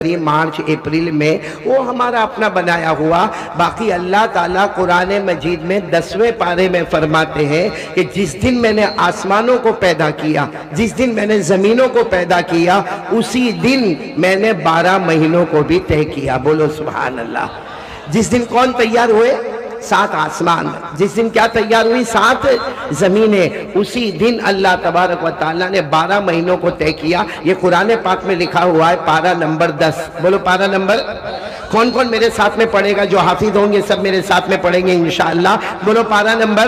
March April میں وہ ہمارا اپنا بنایا ہوا. باقی اللہ تعالیٰ قرآن مجید میں 10ویں پارے میں فرماتے ہیں کہ جس دن میں نے آسمانوں کو پیدا کیا، جس دن میں نے زمینوں کو پیدا کیا، اسی دن میں نے 12 مہینوں کو بھی طے کیا. بولو سبحان اللہ. جس دن کون تیار ہوئے؟ 7 آسمان. جس دن کیا تیار ہوئی؟ 7 زمینیں. اسی دن اللہ تبارک و تعالیٰ نے 12 مہینوں کو طے کیا. یہ قرآن پاک میں لکھا ہوا ہے، پارہ نمبر 10. بولو پارہ نمبر. کون کون میرے ساتھ میں پڑھے گا؟ جو حافظ ہوں گے سب میرے ساتھ میں پڑھیں گے انشاءاللہ. بولو پارہ نمبر.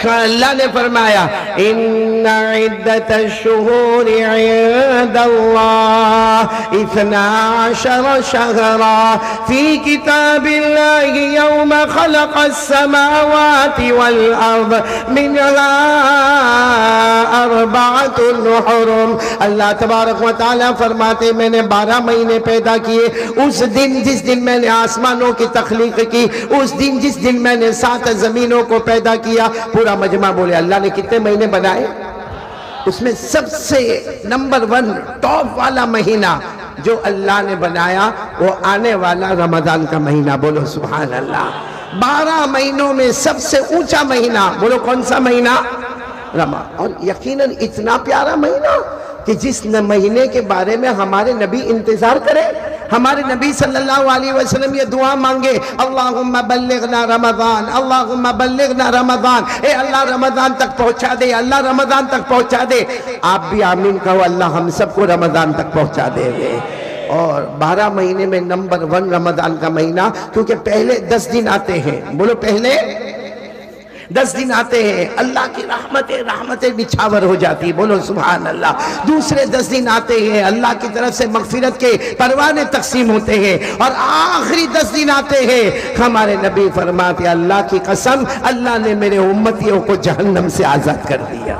اللہ نے فرمایا ان عدت الشہور عند اللہ 12 شہرا فی کتاب اللہ یوم خلق السماوات والارض منها 4 حرم. اللہ تبارک و تعالیٰ فرماتے میں نے 12 مہینے پیدا کیے. اس دن جس دن میں نے آسمانوں کی تخلیق کی، اس دن جس دن میں نے 7 زمینوں کو پیدا کیا. پورا مجمع بولے اللہ نے کتنے مہینے بنائے؟ اس میں سب سے نمبر 1 ٹاپ والا مہینہ جو اللہ نے بنایا وہ آنے والا رمضان کا مہینہ. بولو سبحان اللہ. 12 مہینوں میں سب سے اونچا مہینہ. بولو کون سا مہینہ؟ رمضان. اور یقیناً اتنا پیارا مہینہ کہ جس مہینے کے بارے میں ہمارے نبی انتظار کرے. ہمارے نبی صلی اللہ علیہ وسلم یہ دعا مانگے، اللہم بلغنا رمضان، اللہم بلغنا رمضان. اے اللہ رمضان تک پہنچا دے، اللہ رمضان تک پہنچا دے. آپ بھی آمین کہو، اللہ ہم سب کو رمضان تک پہنچا دے گے. اور 12 مہینے میں نمبر 1 رمضان کا مہینہ، کیونکہ پہلے 10 دن آتے ہیں. بولو پہلے 10 دن آتے ہیں، اللہ کی رحمتیں بچھاور ہو جاتی. بولو سبحان اللہ. دوسرے 10 دن آتے ہیں، اللہ کی طرف سے مغفرت کے پروانے تقسیم ہوتے ہیں. اور آخری 10 دن آتے ہیں، ہمارے نبی فرماتے اللہ کی قسم اللہ نے میرے امتیوں کو جہنم سے آزاد کر دیا.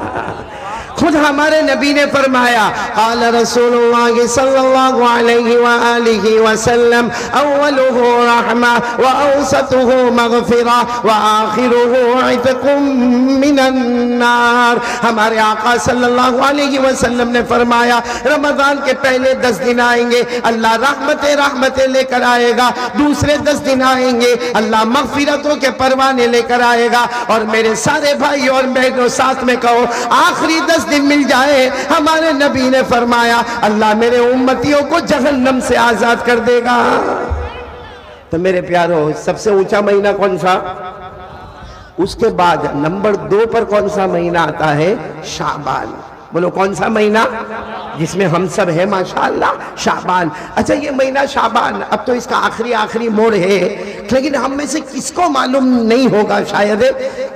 خود ہمارے نبی نے فرمایا، قال رسول اللہ صلی اللہ علیہ وآلہ وسلم اولہ رحمہ واوسطہ مغفرہ وآخرہ عتق من النار. ہمارے آقا صلی اللہ علیہ وسلم نے فرمایا رمضان کے پہلے 10 دن آئیں گے اللہ رحمتیں لے کر آئے گا. دوسرے 10 دن آئیں گے اللہ مغفرتوں کے پروانے لے کر آئے گا. اور میرے سارے بھائی اور بہنوں ساتھ میں کہو، آخری 10 دن مل جائے، ہمارے نبی نے فرمایا اللہ میرے امتیوں کو جہنم سے آزاد کر دے گا. تو میرے پیارو، سب سے اونچا مہینہ کون سا؟ اس کے بعد نمبر 2 پر کون سا مہینہ آتا ہے؟ شعبان. بولو کون سا مہینہ؟ جس میں ہم سب ہیں ماشاءاللہ، شعبان. اچھا یہ مہینہ شعبان اب تو اس کا آخری موڑ ہے، لیکن ہم میں سے کس کو معلوم نہیں ہوگا شاید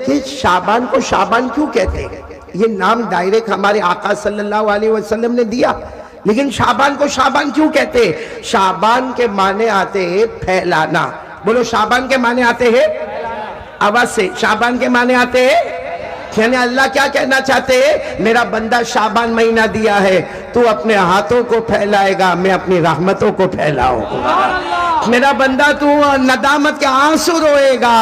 کہ شعبان کو شعبان کیوں کہتے ہیں. یہ نام ڈائریکٹ ہمارے آقا صلی اللہ علیہ وسلم نے دیا، لیکن شعبان کو شعبان کیوں کہتے ہیں؟ شعبان کے معنی آتے ہیں پھیلانا. بولو شعبان کے معنی آتے ہیں آواز سے. شعبان کے معنی آتے ہیں، یعنی اللہ کیا کہنا چاہتے ہیں؟ میرا بندہ شعبان مہینہ دیا ہے، تو اپنے ہاتھوں کو پھیلائے گا، میں اپنی رحمتوں کو پھیلاؤں گا. میرا بندہ تو ندامت کے آنسو روئے گا،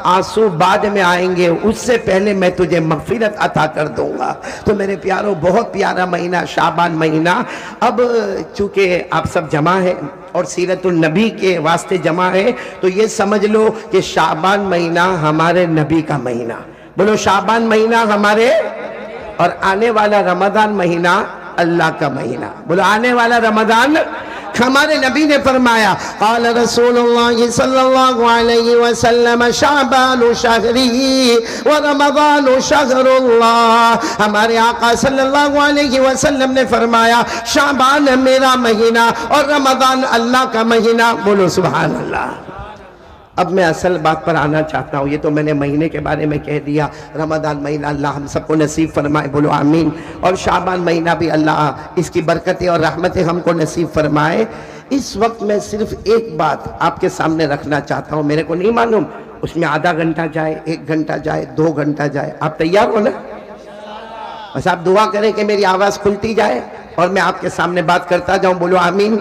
آنسو بعد میں آئیں گے، اس سے پہلے میں تجھے مغفرت عطا کر دوں گا. تو میرے پیاروں، بہت پیارا مہینہ شعبان مہینہ. اب چونکہ آپ سب جمع ہیں اور سیرت النبی کے واسطے جمع ہیں، تو یہ سمجھ لو کہ شعبان مہینہ ہمارے نبی کا مہینہ. بولو شعبان مہینہ ہمارے، اور آنے والا رمضان مہینہ اللہ کا مہینہ. بولو آنے والا رمضان. ہمارے نبی نے فرمایا قال رسول اللہ صلی اللہ علیہ وسلم شعبان شہری ورمضان شہر اللہ. ہمارے آقا صلی اللہ علیہ وسلم نے فرمایا شعبان میرا مہینہ اور رمضان اللہ کا مہینہ. بولو سبحان اللہ. اب میں اصل بات پر آنا چاہتا ہوں. یہ تو میں نے مہینے کے بارے میں کہہ دیا. رمضان مہینہ اللہ ہم سب کو نصیب فرمائے. بولو آمین. اور شعبان مہینہ بھی اللہ اس کی برکتیں اور رحمتیں ہم کو نصیب فرمائے. اس وقت میں صرف ایک بات آپ کے سامنے رکھنا چاہتا ہوں. میرے کو نہیں معلوم اس میں آدھا گھنٹہ جائے، 1 گھنٹہ جائے، 2 گھنٹہ جائے. آپ تیار ہو نا؟ بس آپ دعا کریں کہ میری آواز کھلتی جائے اور میں آپ کے سامنے بات کرتا جاؤں. بولو آمین.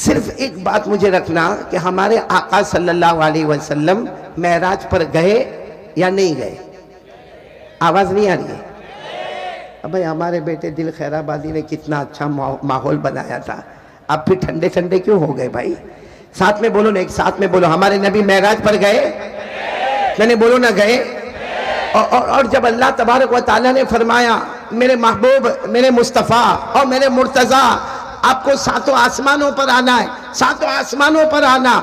صرف ایک بات مجھے رکھنا کہ ہمارے آقا صلی اللہ علیہ وسلم معراج پر گئے یا نہیں گئے؟ آواز نہیں آ رہی ہے؟ اب بھائی ہمارے بیٹے دل خیر آبادی نے کتنا اچھا ماحول بنایا تھا. آپ پھر ٹھنڈے ٹھنڈے کیوں ہو گئے بھائی؟ ساتھ میں بولو نا، ایک ساتھ میں بولو، ہمارے نبی معراج پر گئے؟ میں نے بولو نہ گئے؟ اور جب اللہ تبارک و تعالیٰ نے فرمایا میرے محبوب، میرے مصطفیٰ اور میرے مرتضیٰ آپ کو ساتوں آسمانوں پر آنا ہے، ساتوں آسمانوں پر آنا،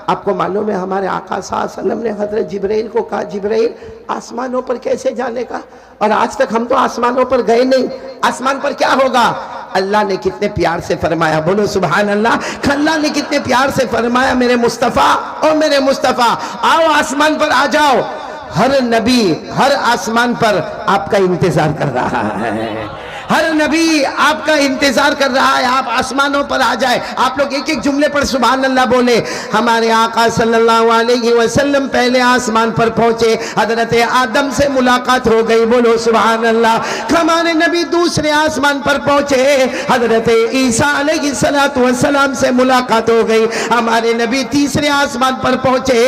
آپ کو معلوم ہے ہمارے آقا صلی اللہ علیہ وسلم نے حضرت جبرائیل کو کہا جبرائیل آسمانوں پر کیسے جانے کا؟ اور آج تک ہم تو آسمانوں پر گئے نہیں، آسمان پر کیا ہوگا؟ اللہ نے کتنے پیار سے فرمایا، بولو سبحان اللہ، اللہ نے کتنے پیار سے فرمایا میرے مصطفیٰ اور میرے مصطفیٰ آؤ آسمان پر آ جاؤ۔ ہر نبی ہر آسمان پر آپ کا انتظار کر رہا ہے، ہر نبی آپ کا انتظار کر رہا ہے، آپ آسمانوں پر آ جائے۔ آپ لوگ ایک ایک جملے پر سبحان اللہ بولے۔ ہمارے آقا صلی اللہ علیہ وسلم پہلے آسمان پر پہنچے، حضرت آدم سے ملاقات ہو گئی، بولو سبحان اللہ۔ ہمارے نبی دوسرے آسمان پر پہنچے، حضرت عیسیٰ علیہ السلام سے ملاقات ہو گئی۔ ہمارے نبی تیسرے آسمان پر پہنچے،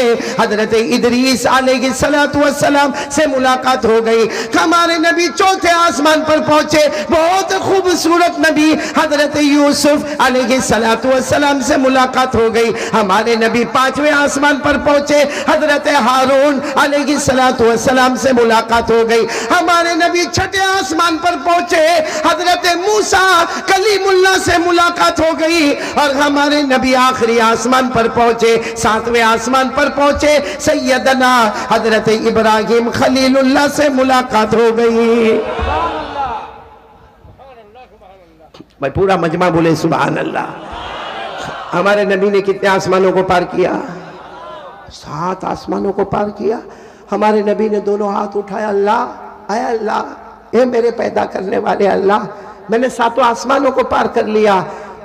حضرت ادریس علیہ السلام سے ملاقات ہو گئی۔ ہمارے نبی چوتھے آسمان پر پہنچے، بہت خوبصورت نبی حضرت یوسف علیہ السلام سے ملاقات ہو گئی۔ ہمارے نبی پانچویں آسمان پر پہنچے، حضرت ہارون علیہ السلام سے ملاقات ہو گئی۔ ہمارے نبی چھٹے آسمان پر پہنچے، حضرت موسیٰ کلیم اللہ سے ملاقات ہو گئی۔ اور ہمارے نبی آخری آسمان پر پہنچے، ساتویں آسمان پر پہنچے، سیدنا حضرت ابراہیم خلیل اللہ سے ملاقات ہو گئی۔ بھائی پورا مجمع بولے سبحان اللہ۔ ہمارے نبی نے کتنے آسمانوں کو پار کیا؟ 7 آسمانوں کو پار کیا۔ ہمارے نبی نے دونوں ہاتھ اٹھایا، اللہ اے اللہ، اے میرے پیدا کرنے والے اللہ، میں نے 7 آسمانوں کو پار کر لیا۔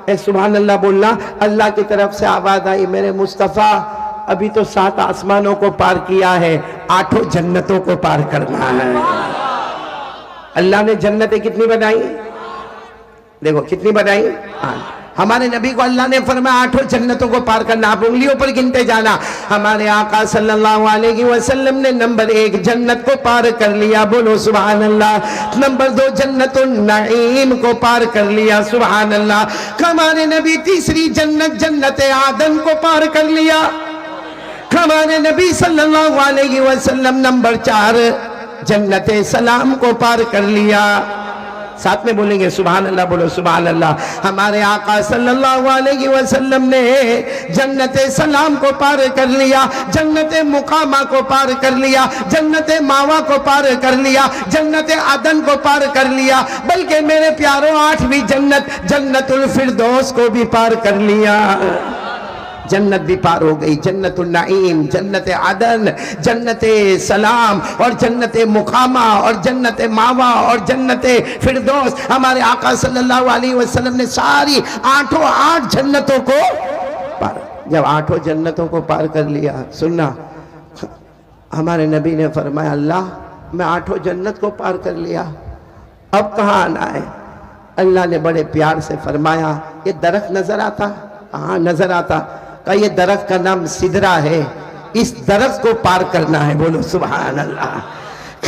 اے سبحان اللہ بولنا۔ اللہ کی طرف سے آواز آئی، میرے مصطفیٰ ابھی تو 7 آسمانوں کو پار کیا ہے، 8 جنتوں کو پار کرنا ہے۔ اللہ نے جنتیں کتنی بنائی؟ دیکھو کتنی بنائی؟ ہمارے نبی کو اللہ نے فرمایا 8 جنتوں کو پار کرنا، آپ انگلیوں پر گنتے جانا۔ ہمارے آقا صلی اللہ علیہ وسلم نے نمبر 1 جنت کو پار کر لیا، بولو سبحان اللہ۔ نمبر 2 جنت النعیم کو پار کر لیا، سبحان اللہ۔ ہمارے نبی تیسری جنت جنت عدن کو پار کر لیا۔ ہمارے نبی صلی اللہ علیہ وسلم نمبر 4 جنت سلام کو پار کر لیا۔ ساتھ میں بولیں گے سبحان اللہ، بولو سبحان اللہ۔ ہمارے آقا صلی اللہ علیہ وسلم نے جنت سلام کو پار کر لیا، جنت مقامہ کو پار کر لیا، جنت ماوا کو پار کر لیا، جنت عدن کو پار کر لیا، بلکہ میرے پیاروں 8ویں جنت جنت الفردوس کو بھی پار کر لیا۔ جنت بھی پار ہو گئی، جنت النعیم، جنت عدن، جنت سلام اور جنت مقامہ اور جنت ماوا اور جنت فردوس۔ ہمارے آقا صلی اللہ علیہ وسلم نے ساری 8 جنتوں کو پار۔ جب 8 جنتوں کو پار کر لیا، سننا، ہمارے نبی نے فرمایا اللہ میں 8 جنت کو پار کر لیا، اب کہاں آنا ہے؟ اللہ نے بڑے پیار سے فرمایا یہ درخت نظر آتا؟ ہاں نظر آتا۔ کہ یہ درخت کا نام سدرہ ہے، اس درخت کو پار کرنا ہے، بولو سبحان اللہ۔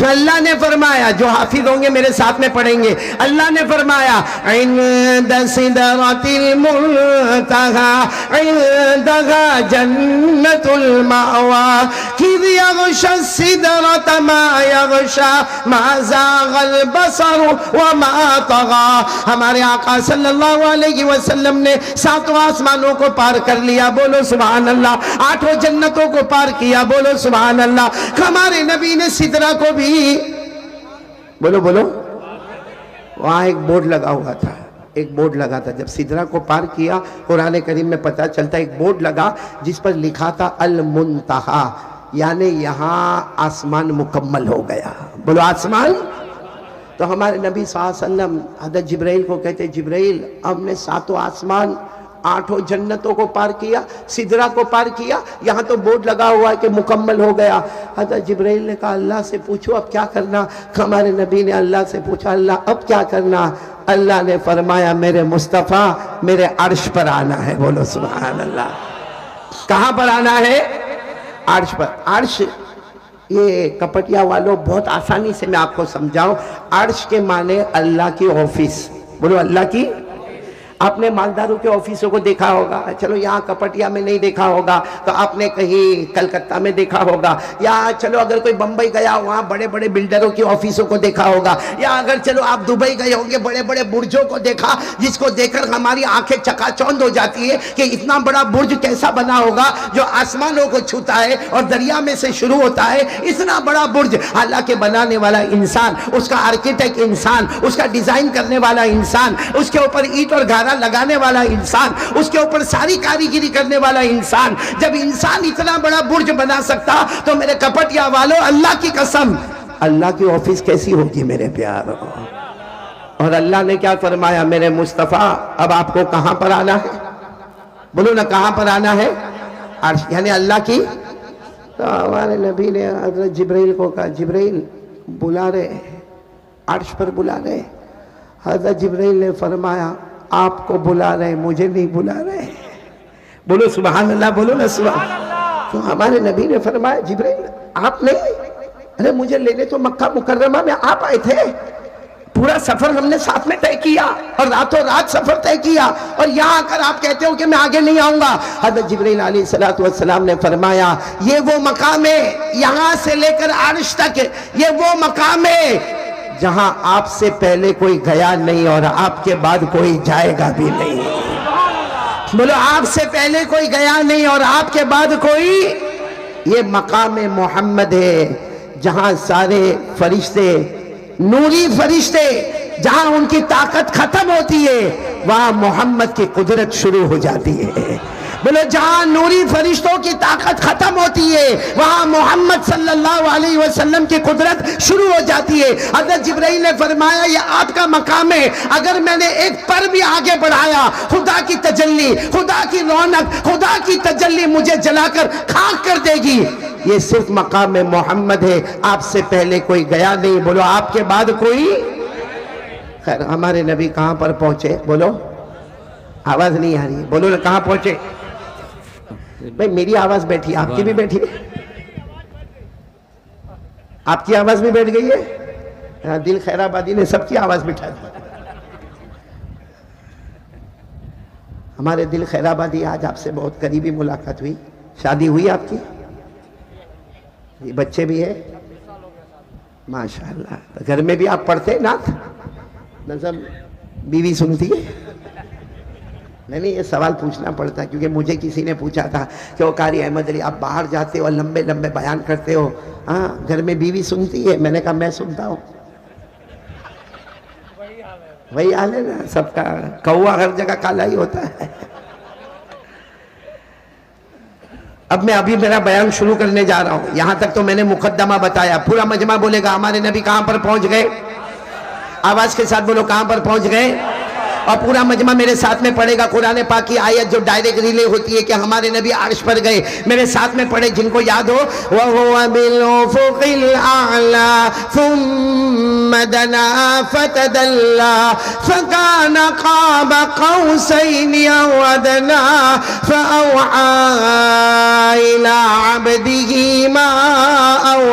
اللہ نے فرمایا، جو حافظ ہوں گے میرے ساتھ میں پڑھیں گے، اللہ نے فرمایا عند سدرۃ المنتہی عندہا جنت المأوی اذ یغشی السدرۃ ما یغشی ما زاغ البصر وما طغی۔ ہمارے آقا صلی اللہ علیہ وسلم نے 7 آسمانوں کو پار کر لیا، بولو سبحان اللہ۔ 8 جنتوں کو پار کیا، بولو سبحان اللہ۔ ہمارے نبی نے سدرہ کو بھی، بولو بولو، وہاں ایک بورڈ لگا ہوا تھا، ایک بورڈ لگا تھا۔ جب سدرہ کو پار کیا، قرآن کریم میں پتہ چلتا ہے ایک بورڈ لگا جس پر لکھا تھا المنتہا، یعنی یہاں آسمان مکمل ہو گیا، بولو آسمان۔ تو ہمارے نبی صلی اللہ علیہ وسلم حضرت جبرائیل کو کہتے جبرائیل ہم نے 7 آسمان 8 جنتوں کو پار کیا، سدرہ کو پار کیا، یہاں تو بورڈ لگا ہوا ہے کہ مکمل ہو گیا۔ حضرت جبرائیل نے کہا اللہ سے پوچھو اب کیا کرنا۔ ہمارے نبی نے اللہ سے پوچھا اللہ اب کیا کرنا؟ اللہ نے فرمایا میرے مصطفیٰ میرے عرش پر آنا ہے، بولو سبحان اللہ۔ کہاں پر آنا ہے؟ عرش پر۔ عرش یہ کپٹیا والوں بہت آسانی سے میں آپ کو سمجھاؤں، عرش کے معنی اللہ کی آفس، بولو اللہ کی۔ آپ نے مالداروں کے آفسوں کو دیکھا ہوگا، چلو یہاں کپٹیا میں نہیں دیکھا ہوگا تو آپ نے کہیں کلکتہ میں دیکھا ہوگا، یا چلو اگر کوئی بمبئی گیا وہاں بڑے بڑے بلڈروں کی آفسوں کو دیکھا ہوگا، یا اگر چلو آپ دبئی گئے ہوں گے بڑے بڑے برجوں کو دیکھا، جس کو دیکھ کر ہماری آنکھیں چکا چوند ہو جاتی ہے کہ اتنا بڑا برج کیسا بنا ہوگا جو آسمانوں کو چھوتا ہے اور دریا میں سے شروع ہوتا ہے، اتنا بڑا برج۔ اللہ کے بنانے والا انسان، اس کا آرکیٹیکٹ انسان، اس کا ڈیزائن کرنے والا انسان، اس کے اوپر اینٹ اور گھارا لگانے والا انسان، اس کے اوپر ساری کاریگری کرنے والا انسان، جب انسان اتنا بڑا برج بنا سکتا تو میرے کپٹیا والوں اللہ کی قسم اللہ کی آفس کیسی ہوگی میرے پیارو۔ اور اللہ نے کیا فرمایا، میرے مصطفیٰ اب آپ کو کہاں پر آنا ہے؟ بولو نا کہاں پر آنا ہے؟ عرش، یعنی اللہ کی۔ تو ہمارے نبی نے حضرت جبرائیل کو کہا جبرائیل بلا رہے، عرش پر بلا رہے۔ حضرت جبرائیل نے فرمایا آپ کو بلا رہے، مجھے نہیں بلا رہے۔ بولو سبحان اللہ، بولو نا سبحان اللہ۔ تو ہمارے نبی نے فرمایا جبرائیل آپ نہیں، ارے مجھے لینے تو مکہ مکرمہ میں آپ آئے تھے، پورا سفر ہم نے ساتھ میں طے کیا اور راتوں رات سفر طے کیا، اور یہاں آ کر آپ کہتے ہو کہ میں آگے نہیں آؤں گا۔ حضرت جبرائیل علیہ السلام نے فرمایا یہ وہ مقام ہے، یہاں سے لے کر عرش تک یہ وہ مقام ہے جہاں آپ سے پہلے کوئی گیا نہیں اور آپ کے بعد کوئی جائے گا بھی نہیں۔ بولو آپ سے پہلے کوئی گیا نہیں اور آپ کے بعد کوئی، یہ مقام محمد ہے جہاں سارے فرشتے، نوری فرشتے، جہاں ان کی طاقت ختم ہوتی ہے وہاں محمد کی قدرت شروع ہو جاتی ہے۔ بولو جہاں نوری فرشتوں کی طاقت ختم ہوتی ہے وہاں محمد صلی اللہ علیہ وسلم کی قدرت شروع ہو جاتی ہے۔ حضرت جبرائیل نے فرمایا یہ آپ کا مقام ہے، اگر میں نے ایک پر بھی آگے بڑھایا خدا کی تجلی، خدا کی رونق، خدا کی تجلی مجھے جلا کر خاک کر دے گی۔ یہ صرف مقام محمد ہے، آپ سے پہلے کوئی گیا نہیں، بولو آپ کے بعد کوئی۔ خیر ہمارے نبی کہاں پر پہنچے؟ بولو، آواز نہیں آ رہی ہے، بولو کہاں پہنچے؟ بھئی میری آواز بیٹھی، آپ کی بھی بیٹھی ہے؟ آپ کی آواز بھی بیٹھ گئی ہے؟ دل خیر آبادی نے سب کی آواز بٹھا دی۔ ہمارے دل خیر آبادی آج آپ سے بہت قریبی ملاقات ہوئی، شادی ہوئی آپ کی؟ بچے بھی ہیں؟ ماشاءاللہ۔ گھر میں بھی آپ پڑھتے نعت نظم؟ بیوی سنتی ہے؟ نہیں یہ سوال پوچھنا پڑتا ہے کیونکہ مجھے کسی نے پوچھا تھا کہ وہ قاری احمد علی آپ باہر جاتے ہو لمبے لمبے بیان کرتے ہو، ہاں گھر میں بیوی سنتی ہے؟ میں نے کہا میں سنتا ہوں۔ وہی حال ہے نا سب کا، کوا ہر جگہ کالا ہی ہوتا ہے۔ اب میں ابھی میرا بیان شروع کرنے جا رہا ہوں، یہاں تک تو میں نے مقدمہ بتایا، پورا مجمع بولے گا ہمارے نبی کہاں پر پہنچ گئے؟ آواز کے ساتھ بولو کہاں پر پہنچ گئے؟ اور پورا مجمع میرے ساتھ میں پڑھے گا قرآن پاک کی آیت جو ڈائریکٹ ریلے ہوتی ہے کہ ہمارے نبی عرش پر گئے، میرے ساتھ میں پڑھے جن کو یاد ہو۔ وَهُوَ بِالْأُفُقِ الْأَعْلَى ثُمَّ دَنَا فَتَدَلَّى فَكَانَ قَابَ قَوْسَيْنِ أَوْ أَدْنَىٰ فَأَوْحَىٰ إِلَىٰ عَبْدِهِ مَا أَوْحَىٰ۔